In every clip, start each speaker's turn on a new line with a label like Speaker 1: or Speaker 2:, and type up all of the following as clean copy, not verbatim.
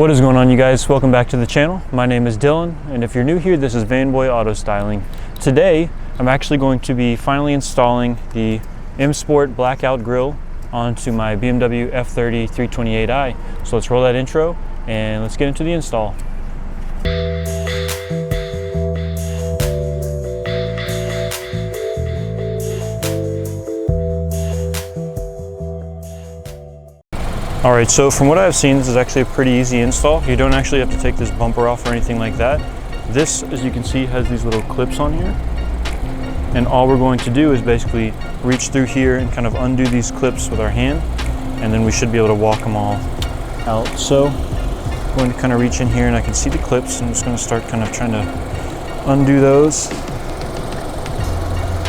Speaker 1: What is going on, you guys? Welcome back to the channel. My name is Dylan, and if you're new here, this is Vanboy Auto Styling. Today, I'm actually going to be finally installing the M Sport blackout grille onto my BMW F30 328i. So let's roll that intro and let's get into the install. Alright, so from what I've seen, this is actually a pretty easy install. You don't actually have to take this bumper off or anything like that. This, as you can see, has these little clips on here. And all we're going to do is basically reach through here and kind of undo these clips with our hand. And then we should be able to walk them all out. So I'm going to kind of reach in here and I can see the clips. I'm just going to start kind of trying to undo those.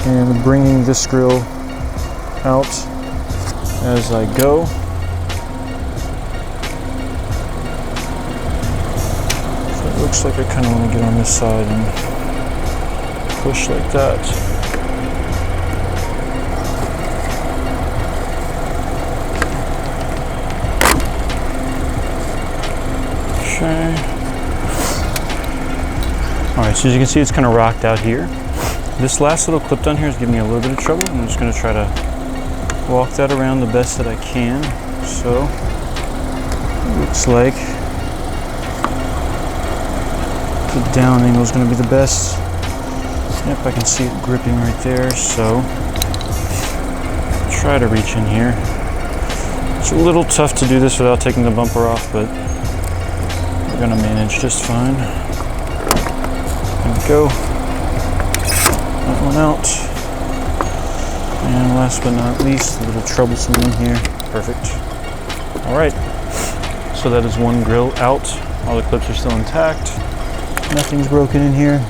Speaker 1: And bringing this grille out as I go. Looks like I kind of want to get on this side and push like that. Okay. Alright, so as you can see, it's kind of rocked out here. This last little clip down here is giving me a little bit of trouble. I'm just going to try to walk that around the best that I can. So, it looks like the down angle is going to be the best. Yep, I can see it gripping right there, so try to reach in here. It's a little tough to do this without taking the bumper off, but we're going to manage just fine. There we go. That one out. And last but not least, a little troublesome in here. Perfect. Alright, so that is one grille out. All the clips are still intact. Nothing's broken in here.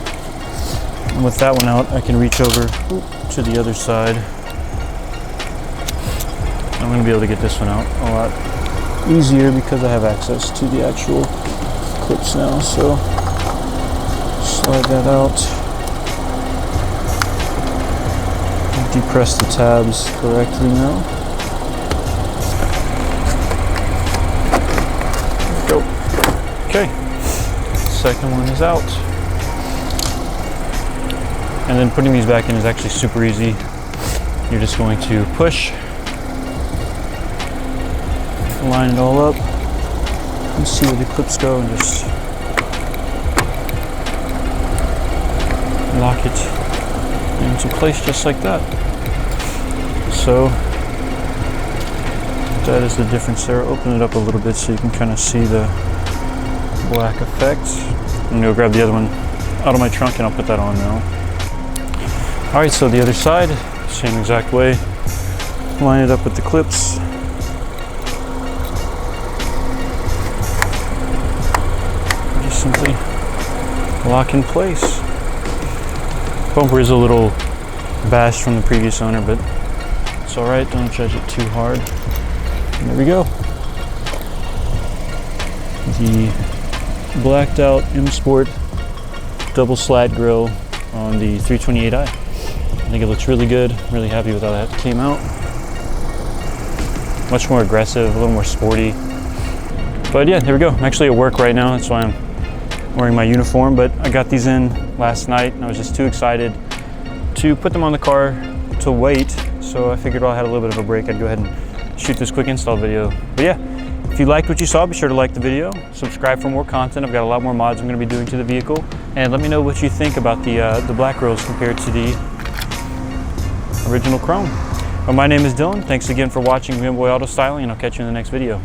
Speaker 1: And with that one out, I can reach over to the other side. I'm going to be able to get this one out a lot easier because I have access to the actual clips now. So slide that out. Depress the tabs correctly now. There we go. Okay. Second one is out. And then putting these back in is actually super easy. You're just going to push, line it all up, and see where the clips go, and just lock it into place just like that. So that is the difference there. Open it up a little bit so you can kind of see the black effect. I'm gonna go grab the other one out of my trunk and I'll put that on now. Alright, so the other side, same exact way. Line it up with the clips. Just simply lock in place. Bumper is a little bashed from the previous owner, but it's alright, don't judge it too hard. And there we go. The blacked out M Sport double slat grille on the 328i. I think it looks really good. Really happy with how that came out. Much more aggressive, a little more sporty. But yeah, there we go. I'm actually at work right now. That's why I'm wearing my uniform. But I got these in last night and I was just too excited to put them on the car to wait. So I figured while I had a little bit of a break, I'd go ahead and shoot this quick install video. But yeah. If you liked what you saw, be sure to like the video, subscribe for more content. I've got a lot more mods I'm going to be doing to the vehicle, and let me know what you think about the black grills compared to the original chrome. Well, my name is Dylan. Thanks again for watching Vanboy Auto Styling, and I'll catch you in the next video.